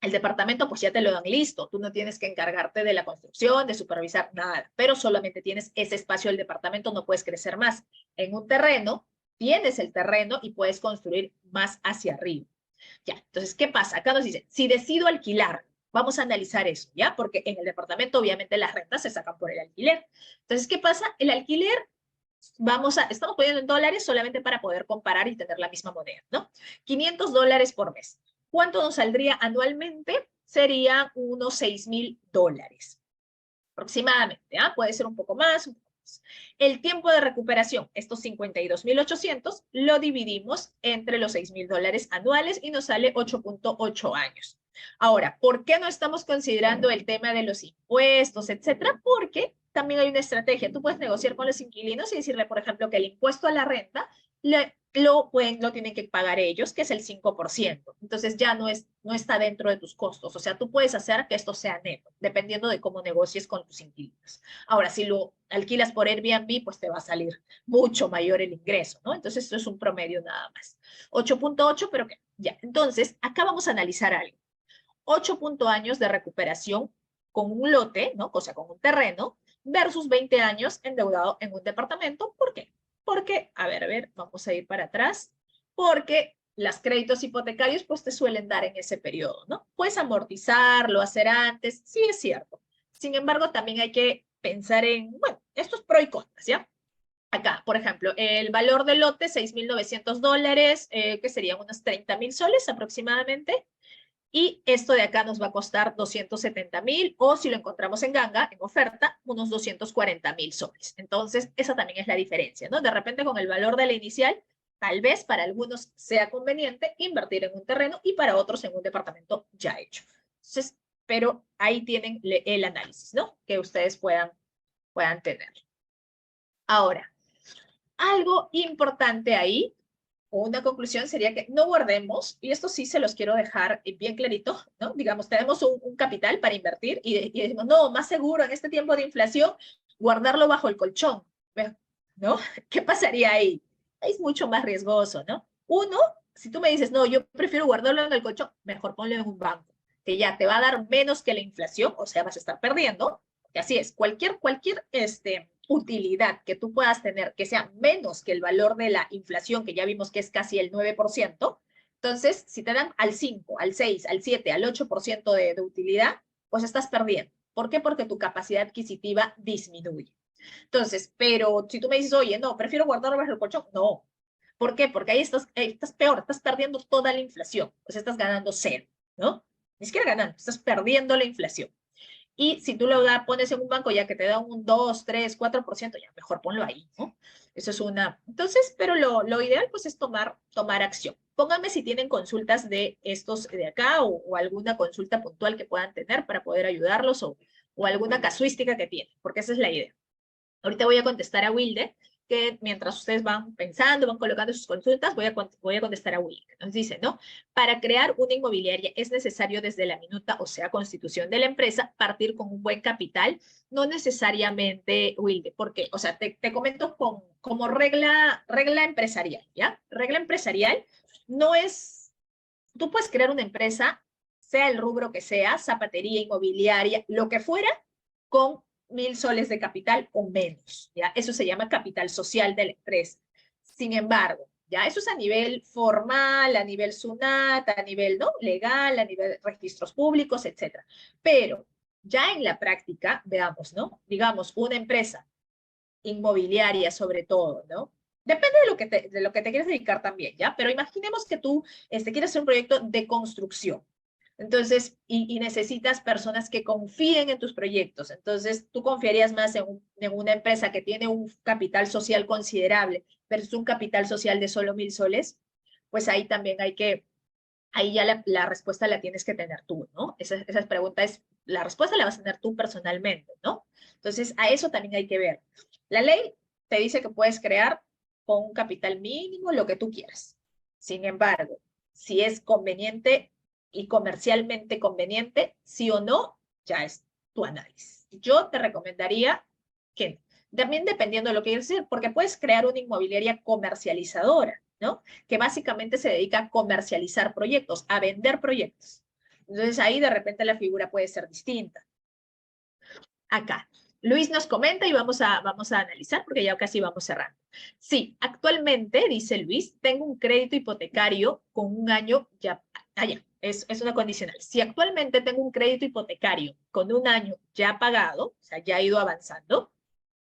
El departamento pues ya te lo dan listo, tú no tienes que encargarte de la construcción, de supervisar nada, pero solamente tienes ese espacio del departamento, no puedes crecer más. En un terreno, tienes el terreno y puedes construir más hacia arriba. Ya, entonces, ¿qué pasa? Acá nos dice, si decido alquilar, vamos a analizar eso, ¿ya? Porque en el departamento obviamente las rentas se sacan por el alquiler. Entonces, ¿qué pasa? El alquiler, estamos poniendo en dólares solamente para poder comparar y tener la misma moneda, ¿no? $500 por mes. ¿Cuánto nos saldría anualmente? Sería unos $6,000 aproximadamente, ¿ah? Puede ser un poco más, un poco más. El tiempo de recuperación, estos 52,800, lo dividimos entre los $6,000 anuales y nos sale 8,8 años. Ahora, ¿por qué no estamos considerando el tema de los impuestos, etcétera? Porque también hay una estrategia. Tú puedes negociar con los inquilinos y decirle, por ejemplo, que el impuesto a la renta lo tienen que pagar ellos, que es el 5%. Entonces ya no está dentro de tus costos. O sea, tú puedes hacer que esto sea neto, dependiendo de cómo negocies con tus inquilinos. Ahora, si lo alquilas por Airbnb, pues te va a salir mucho mayor el ingreso, ¿no? Entonces, esto es un promedio nada más. 8,8, pero que ya. Entonces, acá vamos a analizar algo. 8 años de recuperación con un lote, ¿no? O sea, con un terreno, versus 20 años endeudado en un departamento. ¿Por qué? Porque, a ver, vamos a ir para atrás, porque los créditos hipotecarios pues te suelen dar en ese periodo, ¿no? Puedes amortizarlo, hacer antes, sí es cierto. Sin embargo, también hay que pensar en, bueno, estos pro y contras, ¿ya? Acá, por ejemplo, el valor del lote, $6,900, que serían unos 30,000 soles aproximadamente. Y esto de acá nos va a costar 270,000, o si lo encontramos en ganga, en oferta, unos 240,000 soles. Entonces, esa también es la diferencia, ¿no? De repente, con el valor de la inicial, tal vez para algunos sea conveniente invertir en un terreno y para otros en un departamento ya hecho. Entonces, pero ahí tienen el análisis, ¿no? Que ustedes puedan tener. Ahora, algo importante ahí, una conclusión sería que no guardemos, y esto sí se los quiero dejar bien clarito, ¿no? Digamos, tenemos un capital para invertir y decimos, no, más seguro en este tiempo de inflación, guardarlo bajo el colchón, ¿no? ¿Qué pasaría ahí? Es mucho más riesgoso, ¿no? Uno, si tú me dices, no, yo prefiero guardarlo en el colchón, mejor ponlo en un banco, que ya te va a dar menos que la inflación, o sea, vas a estar perdiendo, y así es, cualquier utilidad que tú puedas tener que sea menos que el valor de la inflación, que ya vimos que es casi el 9%, entonces, si te dan al 5, al 6, al 7, al 8% de utilidad, pues estás perdiendo. ¿Por qué? Porque tu capacidad adquisitiva disminuye. Entonces, pero si tú me dices, oye, no, prefiero guardarlo bajo el colchón, no. ¿Por qué? Porque ahí estás peor, estás perdiendo toda la inflación, pues estás ganando cero, ¿no? Ni siquiera ganando, estás perdiendo la inflación. Y si tú pones en un banco ya que te da un 2, 3, 4%, ya mejor ponlo ahí, ¿no? Eso es una. Entonces, pero lo ideal pues es tomar acción. Pónganme si tienen consultas de estos de acá o alguna consulta puntual que puedan tener para poder ayudarlos o alguna casuística que tienen, porque esa es la idea. Ahorita voy a contestar a Wilde, que mientras ustedes van pensando, van colocando sus consultas, voy a contestar a Wilde. Nos dice, ¿no? Para crear una inmobiliaria es necesario desde la minuta, o sea, constitución de la empresa, partir con un buen capital, no necesariamente, Wilde, porque, o sea, te comento como regla empresarial, ¿ya? Regla empresarial no es, tú puedes crear una empresa, sea el rubro que sea, zapatería, inmobiliaria, lo que fuera, con 1.000 soles de capital o menos, ¿ya? Eso se llama capital social de la empresa. Sin embargo, ya eso es a nivel formal, a nivel SUNAT, a nivel, ¿no? Legal, a nivel registros públicos, etcétera. Pero ya en la práctica, veamos, ¿no? Digamos, una empresa inmobiliaria sobre todo, ¿no? Depende de lo que te quieres dedicar también, ¿ya? Pero imaginemos que tú quieres hacer un proyecto de construcción. Entonces, y necesitas personas que confíen en tus proyectos. Entonces, tú confiarías más en una empresa que tiene un capital social considerable versus un capital social de solo 1.000 soles. Pues ahí también ahí ya la respuesta la tienes que tener tú, ¿no? Esas preguntas, la respuesta la vas a tener tú personalmente, ¿no? Entonces, a eso también hay que ver. La ley te dice que puedes crear con un capital mínimo lo que tú quieras. Sin embargo, si es conveniente y comercialmente conveniente, sí o no, ya es tu análisis. Yo te recomendaría que también dependiendo de lo que quieras hacer, porque puedes crear una inmobiliaria comercializadora, ¿no? Que básicamente se dedica a comercializar proyectos, a vender proyectos. Entonces ahí de repente la figura puede ser distinta. Acá. Luis nos comenta y vamos a analizar porque ya casi vamos cerrando. Sí, actualmente, dice Luis, tengo un crédito hipotecario con un año ya, ya, es una condicional. Si actualmente tengo un crédito hipotecario con un año ya pagado, o sea, ya ha ido avanzando,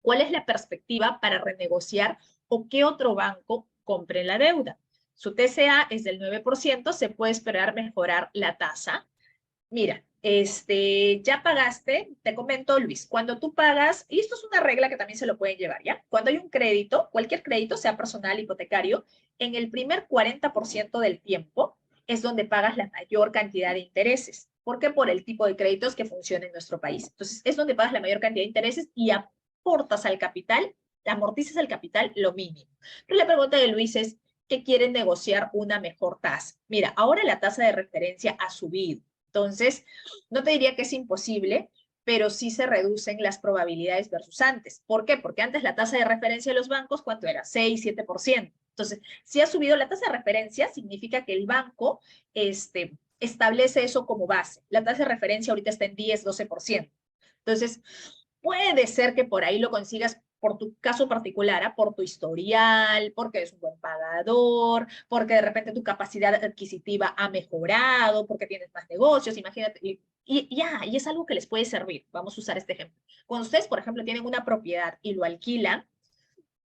¿cuál es la perspectiva para renegociar o qué otro banco compre la deuda? Su TCA es del 9%, se puede esperar mejorar la tasa. Mira, ya pagaste, te comento Luis, cuando tú pagas, y esto es una regla que también se lo pueden llevar, ¿ya? Cuando hay un crédito, cualquier crédito, sea personal, hipotecario, en el primer 40% del tiempo es donde pagas la mayor cantidad de intereses. ¿Por qué? Por el tipo de créditos que funciona en nuestro país. Entonces, es donde pagas la mayor cantidad de intereses y aportas al capital, amortizas al capital lo mínimo. Pero la pregunta de Luis es, ¿qué quieren negociar una mejor tasa? Mira, ahora la tasa de referencia ha subido. Entonces, no te diría que es imposible, pero sí se reducen las probabilidades versus antes. ¿Por qué? Porque antes la tasa de referencia de los bancos, ¿cuánto era? 6, 7%. Entonces, si ha subido la tasa de referencia, significa que el banco establece eso como base. La tasa de referencia ahorita está en 10, 12%. Entonces, puede ser que por ahí lo consigas por tu caso particular, ¿ah? Por tu historial, porque eres un buen pagador, porque de repente tu capacidad adquisitiva ha mejorado, porque tienes más negocios, imagínate, y es algo que les puede servir. Vamos a usar este ejemplo. Cuando ustedes, por ejemplo, tienen una propiedad y lo alquilan,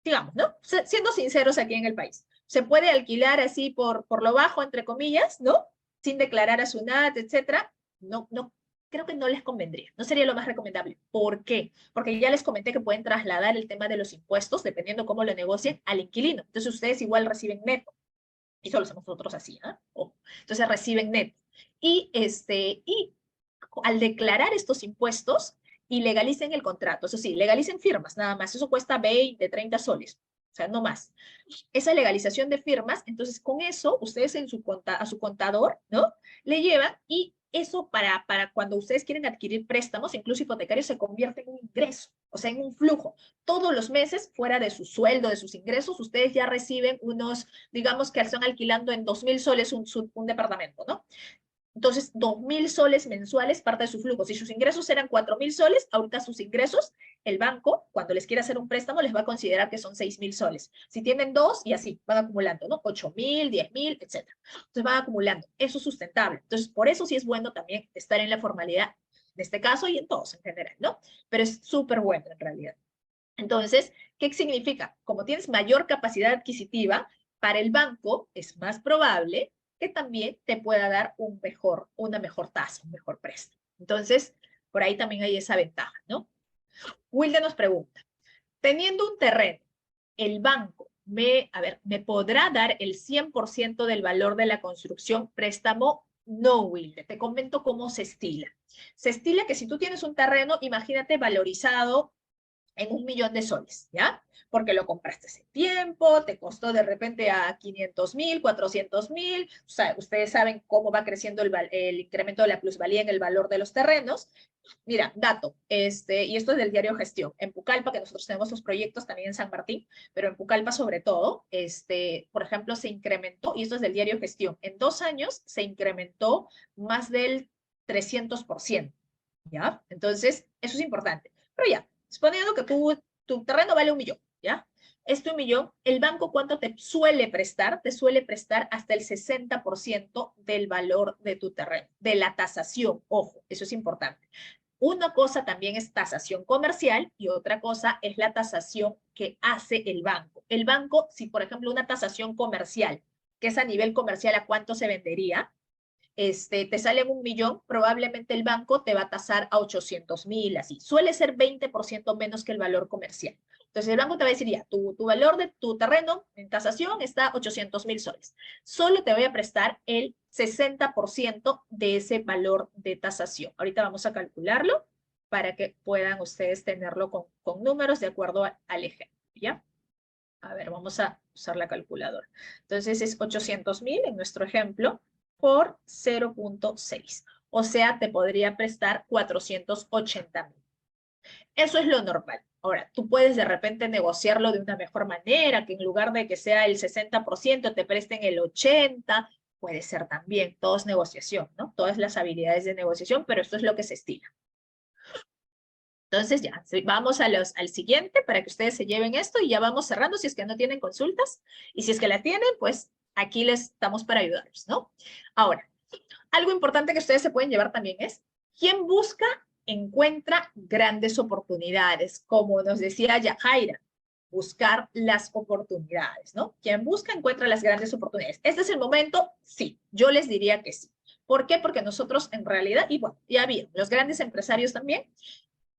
digamos, ¿no? Siendo sinceros aquí en el país, se puede alquilar así por lo bajo, entre comillas, ¿no? Sin declarar a SUNAT, etcétera. No, no, creo que no les convendría, no sería lo más recomendable. ¿Por qué? Porque ya les comenté que pueden trasladar el tema de los impuestos, dependiendo cómo lo negocien, al inquilino. Entonces ustedes igual reciben neto. Y solo somos nosotros así, ¿eh? Entonces reciben neto. Y al declarar estos impuestos y legalicen el contrato, eso sí, legalicen firmas, nada más, eso cuesta 20, 30 soles, o sea, no más. Esa legalización de firmas, entonces con eso ustedes a su contador, ¿no? Le llevan y eso para cuando ustedes quieren adquirir préstamos, incluso hipotecarios, se convierte en un ingreso, o sea, en un flujo. Todos los meses, fuera de su sueldo, de sus ingresos, ustedes ya reciben unos, digamos que están alquilando en 2.000 soles un departamento, ¿no? Entonces, 2.000 soles mensuales parte de su flujo. Si sus ingresos eran 4.000 soles, ahorita sus ingresos, el banco, cuando les quiera hacer un préstamo, les va a considerar que son 6.000 soles. Si tienen dos, y así, van acumulando, ¿no? 8.000, 10.000, etc. Entonces van acumulando. Eso es sustentable. Entonces, por eso sí es bueno también estar en la formalidad, en este caso y en todos en general, ¿no? Pero es súper bueno en realidad. Entonces, ¿qué significa? Como tienes mayor capacidad adquisitiva, para el banco es más probable que también te pueda dar una mejor tasa, un mejor préstamo. Entonces, Por ahí también hay esa ventaja, ¿no? Wilde nos pregunta, teniendo un terreno, el banco me podrá dar el 100% del valor de la construcción préstamo. No, Wilde, te comento cómo se estila. Se estila que si tú tienes un terreno, imagínate valorizado en 1.000.000 de soles, ¿ya? Porque lo compraste hace tiempo, te costó de repente a 500.000, 400.000, o sea, ustedes saben cómo va creciendo el incremento de la plusvalía en el valor de los terrenos. Mira, dato, y esto es del diario Gestión, en Pucallpa, que nosotros tenemos los proyectos también en San Martín, pero en Pucallpa sobre todo, por ejemplo, se incrementó, y esto es del diario Gestión, en 2 años se incrementó más del 300%, ¿ya? Entonces, eso es importante. Pero ya, suponiendo que tu terreno vale 1.000.000, ¿ya? Este 1.000.000, ¿el banco cuánto te suele prestar? Te suele prestar hasta el 60% del valor de tu terreno, de la tasación, ojo, eso es importante. Una cosa también es tasación comercial y otra cosa es la tasación que hace el banco. El banco, si por ejemplo una tasación comercial, que es a nivel comercial, ¿a cuánto se vendería? Te sale en 1.000.000, probablemente el banco te va a tasar a 800.000, así. Suele ser 20% menos que el valor comercial. Entonces el banco te va a decir, ya, tu valor de tu terreno en tasación está 800.000 soles. Solo te voy a prestar el 60% de ese valor de tasación. Ahorita vamos a calcularlo para que puedan ustedes tenerlo con números de acuerdo al ejemplo, ¿ya? A ver, vamos a usar la calculadora. Entonces es 800.000 en nuestro ejemplo por 0.6. O sea, te podría prestar 480.000. Eso es lo normal. Ahora, tú puedes de repente negociarlo de una mejor manera, que en lugar de que sea el 60%, te presten el 80%. Puede ser también. Todo es negociación, ¿no? Todas las habilidades de negociación, pero esto es lo que se estila. Entonces ya, vamos al siguiente para que ustedes se lleven esto y ya vamos cerrando si es que no tienen consultas. Y si es que la tienen, pues aquí les estamos para ayudarlos, ¿no? Ahora, algo importante que ustedes se pueden llevar también es, quien busca, encuentra grandes oportunidades. Como nos decía Yajaira, buscar las oportunidades, ¿no? Quien busca, encuentra las grandes oportunidades. ¿Este es el momento? Sí, yo les diría que sí. ¿Por qué? Porque nosotros en realidad, y bueno, ya bien, los grandes empresarios también,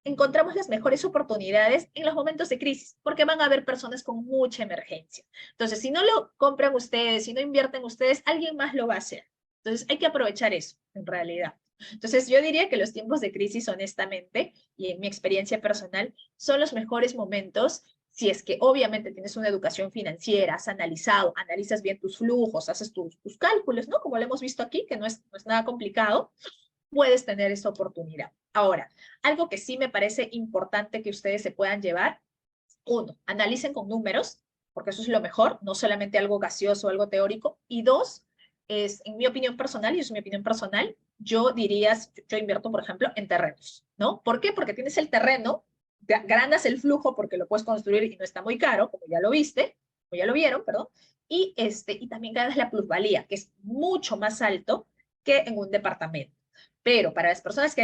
encontramos las mejores oportunidades en los momentos de crisis, porque van a haber personas con mucha emergencia. Entonces, si no lo compran ustedes, si no invierten ustedes, alguien más lo va a hacer. Entonces, hay que aprovechar eso, en realidad. Entonces, yo diría que los tiempos de crisis, honestamente, y en mi experiencia personal, son los mejores momentos si es que obviamente tienes una educación financiera, has analizado, analizas bien tus flujos, haces tus cálculos, ¿no? Como lo hemos visto aquí, que no es nada complicado, puedes tener esa oportunidad. Ahora, algo que sí me parece importante que ustedes se puedan llevar, uno, analicen con números, porque eso es lo mejor, no solamente algo gaseoso, algo teórico. Y dos, en mi opinión personal, y es mi opinión personal, yo diría, yo invierto, por ejemplo, en terrenos, ¿no? ¿Por qué? Porque tienes el terreno, ganas el flujo porque lo puedes construir y no está muy caro, como ya lo viste, o ya lo vieron, perdón, y también ganas la plusvalía, que es mucho más alto que en un departamento. Pero para las personas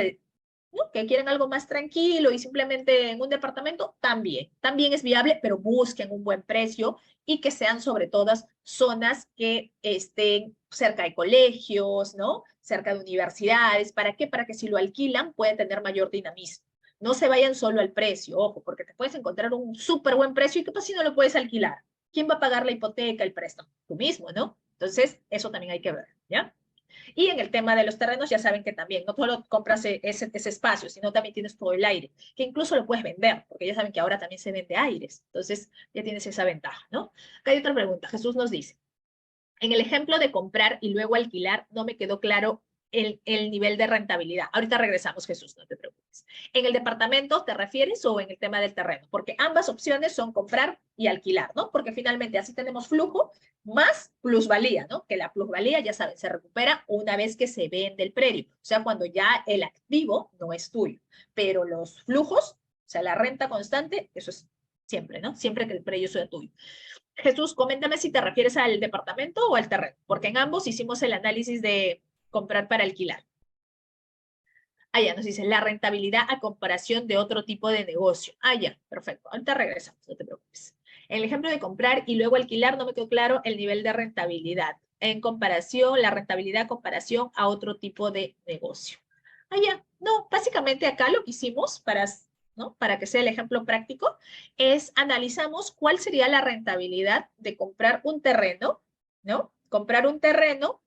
¿no? que quieren algo más tranquilo y simplemente en un departamento, también es viable, pero busquen un buen precio y que sean sobre todas zonas que estén cerca de colegios, ¿no? Cerca de universidades. ¿Para qué? Para que si lo alquilan pueden tener mayor dinamismo. No se vayan solo al precio, ojo, porque te puedes encontrar un súper buen precio y ¿qué pasa si no lo puedes alquilar? ¿Quién va a pagar la hipoteca, el préstamo? Tú mismo, ¿no? Entonces, eso también hay que ver, ¿ya? Y en el tema de los terrenos, ya saben que también no solo compras ese espacio, sino también tienes todo el aire, que incluso lo puedes vender, porque ya saben que ahora también se vende aires. Entonces, ya tienes esa ventaja, ¿no? Acá hay otra pregunta. Jesús nos dice, en el ejemplo de comprar y luego alquilar, no me quedó claro el nivel de rentabilidad. Ahorita regresamos, Jesús, no te preocupes. ¿En el departamento te refieres o en el tema del terreno? Porque ambas opciones son comprar y alquilar, ¿no? Porque finalmente así tenemos flujo más plusvalía, ¿no? Que la plusvalía, ya saben, se recupera una vez que se vende el predio. O sea, cuando ya el activo no es tuyo. Pero los flujos, o sea, la renta constante, eso es siempre, ¿no? Siempre que el predio sea tuyo. Jesús, coméntame si te refieres al departamento o al terreno, porque en ambos hicimos el análisis de comprar para alquilar. Ya nos dice la rentabilidad a comparación de otro tipo de negocio. Ya, perfecto. Ahorita regresamos, no te preocupes. En el ejemplo de comprar y luego alquilar no me quedó claro el nivel de rentabilidad en comparación, la rentabilidad en comparación a otro tipo de negocio. Ah, ya. No, básicamente acá lo que hicimos para, ¿no? Para que sea el ejemplo práctico, es analizamos cuál sería la rentabilidad de comprar un terreno, ¿no? Comprar un terreno,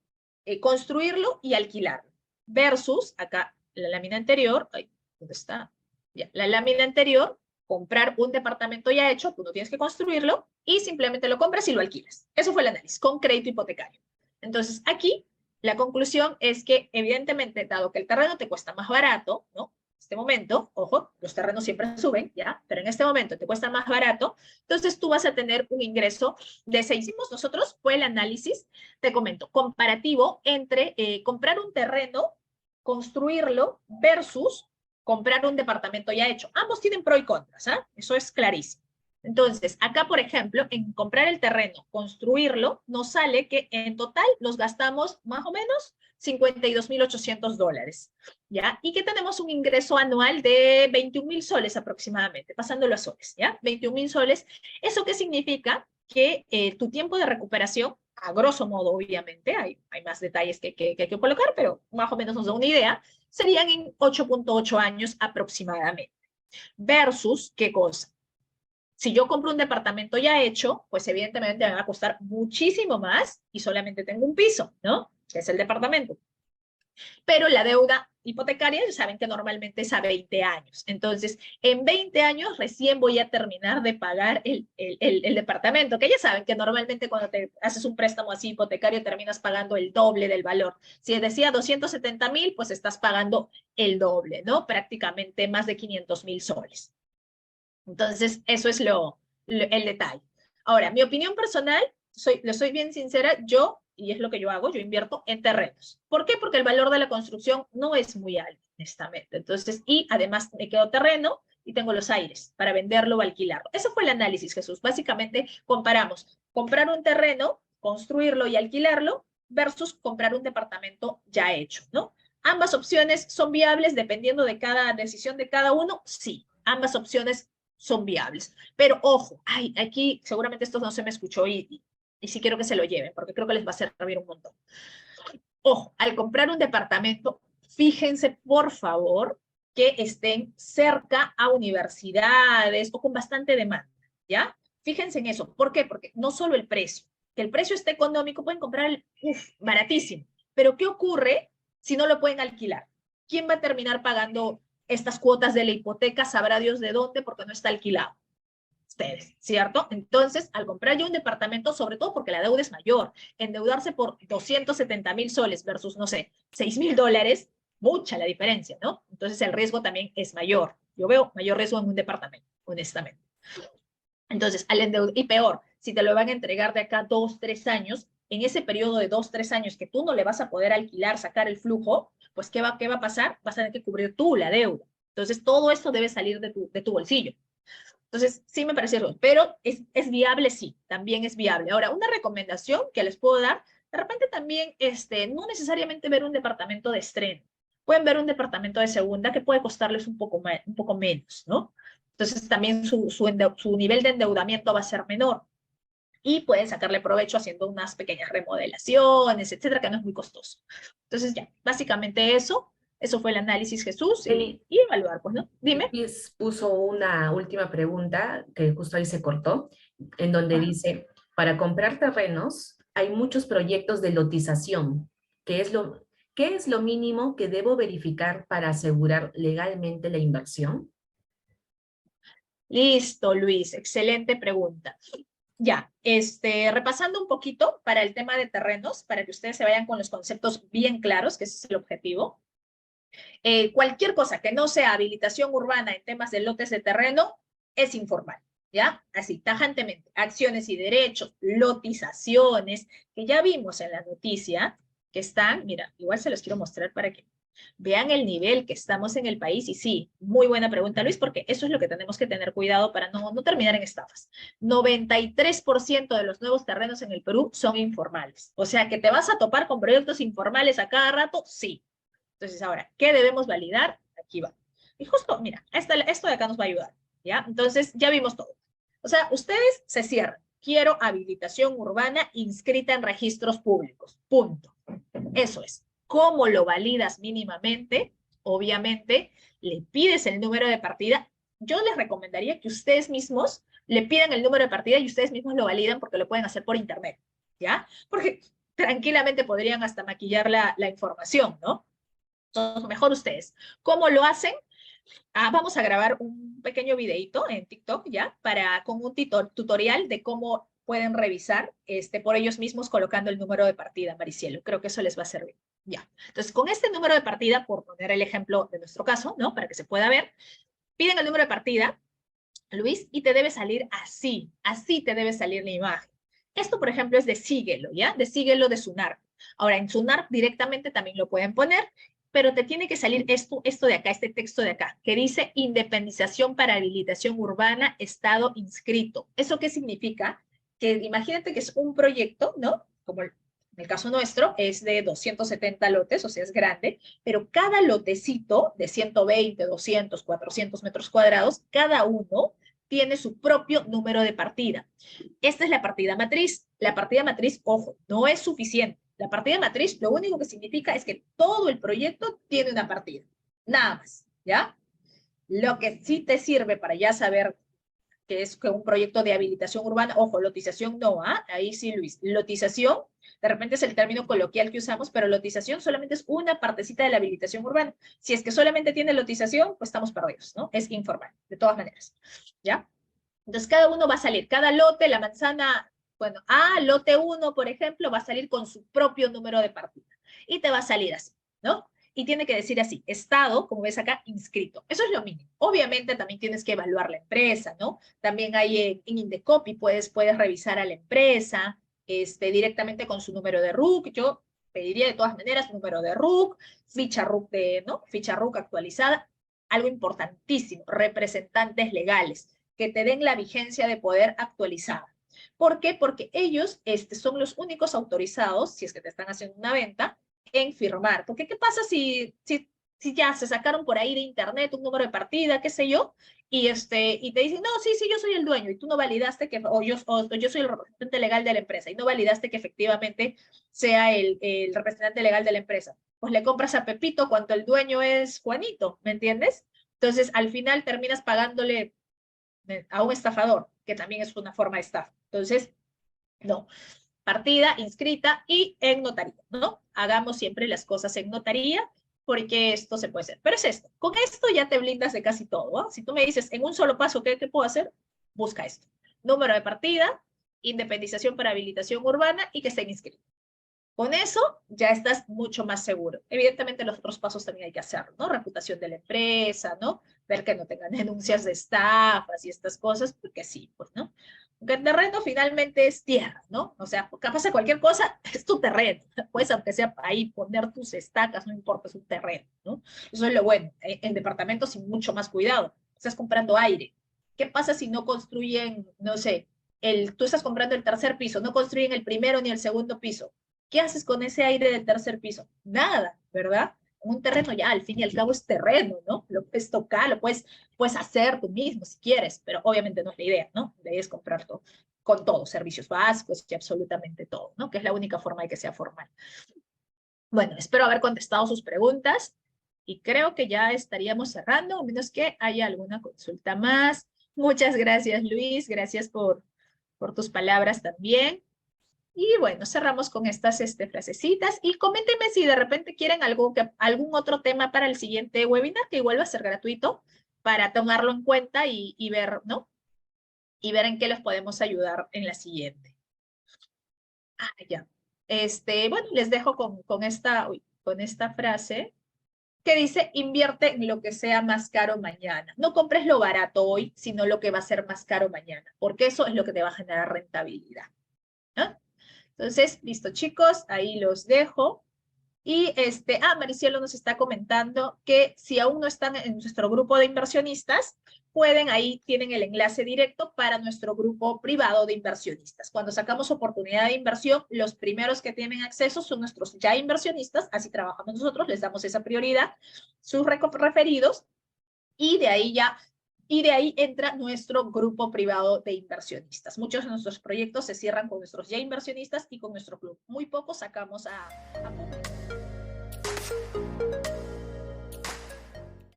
construirlo y alquilarlo. Versus, acá, la lámina anterior, ay, ¿dónde está? Ya, la lámina anterior, comprar un departamento ya hecho, tú no tienes que construirlo, y simplemente lo compras y lo alquilas. Eso fue el análisis, con crédito hipotecario. Entonces, aquí la conclusión es que, evidentemente, dado que el terreno te cuesta más barato, ¿no? En este momento, ojo, los terrenos siempre suben, ¿ya? Pero en este momento te cuesta más barato, entonces tú vas a tener un ingreso de 6. Hicimos nosotros, fue el análisis, te comento, comparativo entre comprar un terreno, construirlo, versus comprar un departamento ya hecho. Ambos tienen pro y contras, ¿ah? Eso es clarísimo. Entonces, acá, por ejemplo, en comprar el terreno, construirlo, nos sale que en total nos gastamos más o menos $52.800, ¿ya? Y que tenemos un ingreso anual de 21.000 soles aproximadamente, pasándolo a soles, ¿ya? 21.000 soles. ¿Eso qué significa? Que tu tiempo de recuperación, a grosso modo, obviamente, hay más detalles que hay que colocar, pero más o menos nos da una idea, serían en 8.8 años aproximadamente. Versus, ¿qué cosa? Si yo compro un departamento ya hecho, pues evidentemente me va a costar muchísimo más y solamente tengo un piso, ¿no? Que es el departamento. Pero la deuda hipotecaria, ya saben que normalmente es a 20 años. Entonces, en 20 años recién voy a terminar de pagar el departamento, que ya saben que normalmente cuando te haces un préstamo así hipotecario terminas pagando el doble del valor. Si decía 270.000, pues estás pagando el doble, ¿no? Prácticamente más de 500.000 soles. Entonces, eso es el detalle. Ahora, mi opinión personal, le soy bien sincera, yo, y es lo que yo hago, yo invierto en terrenos. ¿Por qué? Porque el valor de la construcción no es muy alto, honestamente. Entonces, y además me quedo terreno y tengo los aires para venderlo o alquilarlo. Eso fue el análisis, Jesús. Básicamente comparamos comprar un terreno, construirlo y alquilarlo versus comprar un departamento ya hecho, ¿no? Ambas opciones son viables dependiendo de cada decisión de cada uno, sí. Ambas opciones son viables. Pero ojo, ay, aquí seguramente esto no se me escuchó y sí quiero que se lo lleven, porque creo que les va a servir un montón. Ojo, al comprar un departamento, fíjense por favor que estén cerca a universidades o con bastante demanda, ¿ya? Fíjense en eso. ¿Por qué? Porque no solo el precio, que el precio esté económico, pueden comprar baratísimo. Pero ¿qué ocurre si no lo pueden alquilar? ¿Quién va a terminar pagando estas cuotas de la hipoteca? Sabrá Dios de dónde, porque no está alquilado. Ustedes, ¿cierto? Entonces, al comprar yo un departamento, sobre todo porque la deuda es mayor, endeudarse por 270.000 soles versus, no sé, 6.000 dólares, mucha la diferencia, ¿no? Entonces, el riesgo también es mayor. Yo veo mayor riesgo en un departamento, honestamente. Entonces, al endeudar, y peor, si te lo van a entregar de acá 2, 3 años, en ese periodo de 2, 3 años que tú no le vas a poder alquilar, sacar el flujo, pues ¿qué va a pasar? Vas a tener que cubrir tú la deuda. Entonces, todo esto debe salir de tu bolsillo. Entonces, sí me parece eso, pero es viable, sí, también es viable. Ahora, una recomendación que les puedo dar, de repente también, no necesariamente ver un departamento de estreno, pueden ver un departamento de segunda que puede costarles un poco menos, ¿no? Entonces, también su nivel de endeudamiento va a ser menor y pueden sacarle provecho haciendo unas pequeñas remodelaciones, etcétera, que no es muy costoso. Entonces, ya, básicamente eso fue el análisis, Jesús, y evaluar, pues, ¿no? Dime. Luis puso una última pregunta que justo ahí se cortó, en donde Ajá. dice, para comprar terrenos hay muchos proyectos de lotización. ¿Qué es lo mínimo que debo verificar para asegurar legalmente la inversión? Listo, Luis, excelente pregunta. Ya, repasando un poquito para el tema de terrenos, para que ustedes se vayan con los conceptos bien claros, que ese es el objetivo. Cualquier cosa que no sea habilitación urbana en temas de lotes de terreno es informal, ¿ya? Así, tajantemente. Acciones y derechos, lotizaciones, que ya vimos en la noticia, que están, mira, igual se los quiero mostrar para que vean el nivel que estamos en el país. Y sí, muy buena pregunta, Luis, porque eso es lo que tenemos que tener cuidado para no terminar en estafas. 93% de los nuevos terrenos en el Perú son informales. O sea, que te vas a topar con proyectos informales a cada rato, sí. Entonces, ahora, ¿qué debemos validar? Aquí va. Y justo, mira, esto de acá nos va a ayudar, ¿ya? Entonces, ya vimos todo. O sea, ustedes se cierran. Quiero habilitación urbana inscrita en registros públicos. Punto. Eso es. ¿Cómo lo validas mínimamente? obviamente le pides el número de partida. Yo les recomendaría que ustedes mismos le pidan el número de partida y ustedes mismos lo validan porque lo pueden hacer por internet, ¿ya? Porque tranquilamente podrían hasta maquillar la información, ¿no? Entonces, mejor ustedes. ¿Cómo lo hacen? Vamos a grabar un pequeño videito en TikTok, ¿ya? Con un tutorial de cómo pueden revisar por ellos mismos colocando el número de partida, Maricielo. Creo que eso les va a servir. Ya. Entonces, con este número de partida, por poner el ejemplo de nuestro caso, ¿no? Para que se pueda ver, piden el número de partida, Luis, y te debe salir así. Así te debe salir la imagen. Esto, por ejemplo, es de Síguelo, ¿ya? De Síguelo de Sunar. Ahora, en Sunar directamente también lo pueden poner, pero te tiene que salir esto de acá, este texto de acá, que dice Independización para Habilitación Urbana, Estado inscrito. ¿Eso qué significa? Que imagínate que es un proyecto, ¿no? Como en el caso nuestro, es de 270 lotes, o sea, es grande, pero cada lotecito de 120, 200, 400 metros cuadrados, cada uno tiene su propio número de partida. Esta es la partida matriz. La partida matriz, ojo, no es suficiente. La partida matriz lo único que significa es que todo el proyecto tiene una partida. Nada más, ¿ya? Lo que sí te sirve para ya saber que es un proyecto de habilitación urbana, ojo, lotización no, ahí sí, Luis, lotización, de repente es el término coloquial que usamos, pero lotización solamente es una partecita de la habilitación urbana. Si es que solamente tiene lotización, pues estamos perdidos, ¿no? Es informal, de todas maneras, ¿ya? Entonces, cada uno va a salir, cada lote, la manzana, bueno, lote 1, por ejemplo, va a salir con su propio número de partida. Y te va a salir así, ¿no? Y tiene que decir así, estado, como ves acá, inscrito. Eso es lo mínimo. Obviamente también tienes que evaluar la empresa, ¿no? También hay en Indecopy, puedes revisar a la empresa directamente con su número de RUC. Yo pediría de todas maneras número de RUC, ficha RUC ¿no? Ficha RUC actualizada. Algo importantísimo, representantes legales que te den la vigencia de poder actualizada. ¿Por qué? Porque ellos son los únicos autorizados, si es que te están haciendo una venta, en firmar. Porque ¿qué pasa si ya se sacaron por ahí de internet un número de partida, qué sé yo, y te dicen, no, sí, yo soy el dueño, y tú no validaste que, o yo soy el representante legal de la empresa, y no validaste que efectivamente sea el representante legal de la empresa? Pues le compras a Pepito cuando el dueño es Juanito, ¿me entiendes? Entonces, al final terminas pagándole a un estafador, que también es una forma de estafa. Entonces, no. Partida, inscrita y en notaría, ¿no? Hagamos siempre las cosas en notaría porque esto se puede hacer. Pero es esto. Con esto ya te blindas de casi todo, ¿no? Si tú me dices en un solo paso, ¿qué puedo hacer? Busca esto. Número de partida, independización para habilitación urbana y que estén inscritos. Con eso ya estás mucho más seguro. Evidentemente los otros pasos también hay que hacerlo, ¿no? Reputación de la empresa, ¿no? Ver que no tengan denuncias de estafas y estas cosas, porque sí, pues, ¿no? Porque el terreno finalmente es tierra, ¿no? O sea, capaz de cualquier cosa, es tu terreno. Puedes, aunque sea ahí, poner tus estacas, no importa, es un terreno, ¿no? Eso es lo bueno. En departamentos sin mucho más cuidado. Estás comprando aire. ¿Qué pasa si no construyen, no sé, tú estás comprando el tercer piso, no construyen el primero ni el segundo piso? ¿Qué haces con ese aire del tercer piso? Nada, ¿verdad? Un terreno ya, al fin y al cabo es terreno, ¿no? Lo puedes tocar, lo puedes hacer tú mismo si quieres, pero obviamente no es la idea, ¿no? La idea es comprar todo, con todo, servicios básicos y absolutamente todo, ¿no? Que es la única forma de que sea formal. Bueno, espero haber contestado sus preguntas y creo que ya estaríamos cerrando, a menos que haya alguna consulta más. Muchas gracias, Luis. Gracias por tus palabras también. Y bueno, cerramos con estas frasecitas y coméntenme si de repente quieren algún otro tema para el siguiente webinar, que igual va a ser gratuito, para tomarlo en cuenta y ver, ¿no? Y ver en qué les podemos ayudar en la siguiente. Ya. Bueno, les dejo con esta frase que dice, invierte en lo que sea más caro mañana. No compres lo barato hoy, sino lo que va a ser más caro mañana, porque eso es lo que te va a generar rentabilidad, ¿no? Entonces, listo, chicos, ahí los dejo. Y Maricielo nos está comentando que si aún no están en nuestro grupo de inversionistas, ahí tienen el enlace directo para nuestro grupo privado de inversionistas. Cuando sacamos oportunidad de inversión, los primeros que tienen acceso son nuestros ya inversionistas, así trabajamos nosotros, les damos esa prioridad, sus referidos, y de ahí entra nuestro grupo privado de inversionistas. Muchos de nuestros proyectos se cierran con nuestros ya inversionistas y con nuestro club. Muy pocos sacamos a